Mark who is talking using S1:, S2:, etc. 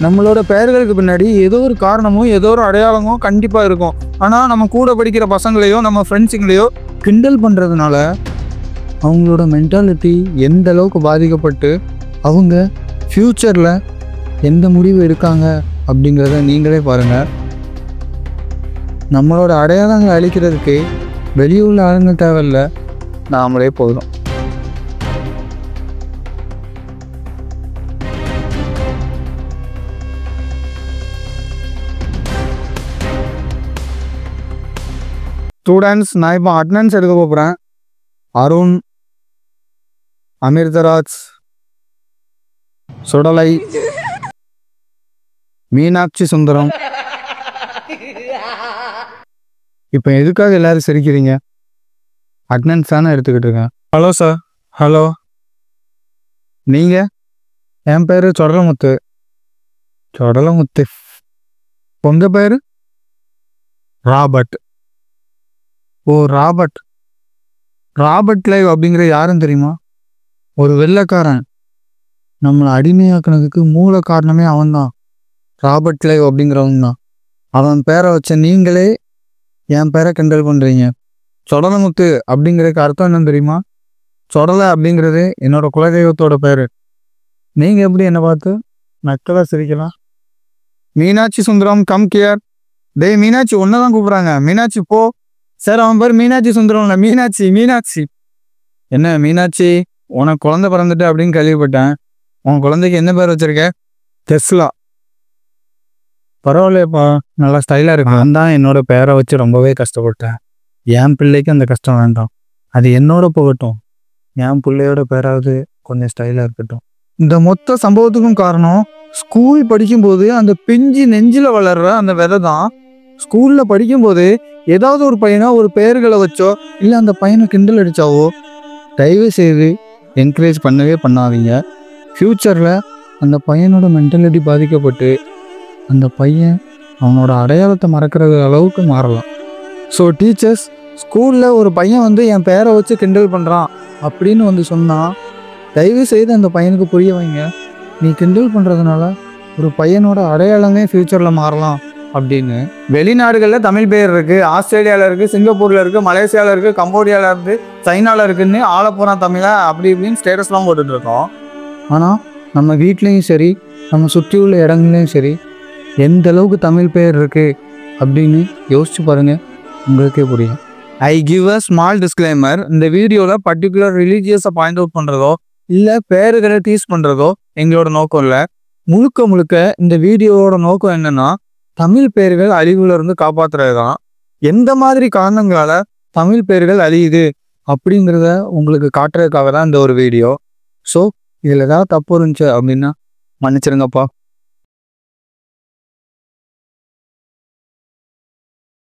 S1: நம்மளோட பெயர்களுக்கு பின்னாடி ஏதோ ஒரு காரணமோ ஏதோ ஒரு அடையாளமோ கண்டிப்பாக இருக்கும். ஆனால் நம்ம கூட படிக்கிற பசங்களையோ நம்ம ஃப்ரெண்ட்ஸுங்களையோ கிண்டல் பண்ணுறதுனால அவங்களோட மென்டாலிட்டி எந்த அளவுக்கு பாதிக்கப்பட்டு அவங்க ஃப்யூச்சரில் எந்த முடிவு எடுக்காங்க அப்படிங்கிறத நீங்களே பாருங்கள். நம்மளோட அடையாளங்களை அழிக்கிறதுக்கு வெளியுள்ள ஆளுங்க தேவையில்லை, நாமளே போதும். ஸ்டூடெண்ட்ஸ், நான் இப்போ அட்டெண்டன்ஸ் எடுக்க போகிறேன். அருண், அமிர்தராஜ், சுடலை, மீனாட்சி சுந்தரம். இப்போ எதுக்காக எல்லாரும் சிரிக்கிறீங்க? அட்டெண்டன்ஸ் தானே எடுத்துக்கிட்டு இருக்கேன். Hello sir. ஹலோ. நீங்கள்? என் பேர் சொடலமுத்து. சொடலமுத்து. உங்கள் பேர்? ராபர்ட். ஓ, ராபர்ட். ராபர்ட் லைவ் அப்படிங்கிற யாருன்னு தெரியுமா? ஒரு வெள்ளைக்காரன் நம்மளை அடிமையாக்குனதுக்கு மூல காரணமே அவன்தான். ராபர்ட் லைவ் அப்படிங்கிறவன் தான். அவன் பேரை வச்ச நீங்களே என் பேரை கிண்டல் பண்ணுறீங்க. சொடலமுத்து அப்படிங்கிறதுக்கு அர்த்தம் என்னன்னு தெரியுமா? சொடலை அப்படிங்கிறது என்னோட குலதெய்வத்தோட பேர். நீங்கள் எப்படி என்னை பார்த்து நக்கலாக சிரிக்கலாம்? Meenakshi Sundaram come gear. டேய் மீனாட்சி, ஒன்றை தான் கூப்பிட்றாங்க. மீனாட்சி போ. சார், அவன் பேர் மீனாட்சி சுந்தரம் இல்லை, மீனாட்சி. மீனாட்சி. என்ன மீனாட்சி, உனக்கு குழந்தை பிறந்துட்டு அப்படின்னு கேள்விப்பட்டேன். உன் குழந்தைக்கு என்ன பேர் வச்சிருக்க? டெஸ்லா. பரவாயில்லையப்பா, நல்லா ஸ்டைலாக இருக்கு. நான் தான் என்னோட பேரை வச்சு ரொம்பவே கஷ்டப்பட்டேன். என் பிள்ளைக்கு அந்த கஷ்டம் வேண்டாம், அது என்னோட போகட்டும். என் பிள்ளையோட பேராவது கொஞ்சம் ஸ்டைலாக இருக்கட்டும். இந்த மொத்த சம்பவத்துக்கும் காரணம் ஸ்கூல் படிக்கும்போது அந்த பிஞ்சு நெஞ்சில் வளர்ற அந்த விதை தான். ஸ்கூலில் படிக்கும்போது ஏதாவது ஒரு பையனா ஒரு பெயர்களை வச்சோ இல்லை அந்த பையனை கிண்டல் அடித்தாவோ தயவு செய்து என்கரேஜ் பண்ணவே பண்ணாதீங்க. ஃப்யூச்சரில் அந்த பையனோட மென்டாலிட்டி பாதிக்கப்பட்டு அந்த பையன் அவனோட அடையாளத்தை மறக்கிற அளவுக்கு மாறலாம். ஸோ டீச்சர்ஸ், ஸ்கூலில் ஒரு பையன் வந்து என் பேரை வச்சு கிண்டல் பண்ணுறான் அப்படின்னு வந்து சொன்னால் தயவு செய்து அந்த பையனுக்கு புரிய வைங்க. நீ கிண்டல் பண்ணுறதுனால ஒரு பையனோட அடையாளமே ஃப்யூச்சரில் மாறலாம் அப்படின்னு. வெளிநாடுகளில் தமிழ் பேர் இருக்குது, ஆஸ்திரேலியாவில் இருக்குது, சிங்கப்பூரில் இருக்குது, மலேசியாவில் இருக்குது, கம்போடியாவில் இருக்குது, சைனாவில் இருக்குதுன்னு ஆளப்போனா தமிழை அப்படி இப்படின்னு ஸ்டேட்டஸ்லாம் போட்டுட்ருக்கோம். ஆனால் நம்ம வீட்லேயும் சரி நம்ம சுற்றி உள்ள இடங்கள்லையும் சரி எந்த அளவுக்கு தமிழ் பேர் இருக்குது அப்படின்னு யோசிச்சு பாருங்கள், உங்களுக்கே புரியும். I give a small disclaimer. இந்த வீடியோவில் பர்டிகுலர் ரிலீஜியஸை பாயிண்ட் அவுட் பண்ணுறதோ இல்லை பேருகளை டீஸ் பண்ணுறதோ எங்களோட நோக்கம் இல்லை. முழுக்க முழுக்க இந்த வீடியோவோட நோக்கம் என்னென்னா தமிழ் பேர்கள் அழிவுல இருந்து காப்பாற்றுறது தான். எந்த மாதிரி காரணங்களால தமிழ் பேர்கள் அழியுது அப்படிங்கிறத உங்களுக்கு காட்டுறதுக்காக தான் இந்த ஒரு வீடியோ. ஸோ இதில் ஏதாவது தப்பு இருந்துச்சு அப்படின்னா மன்னிச்சிருங்கப்பா.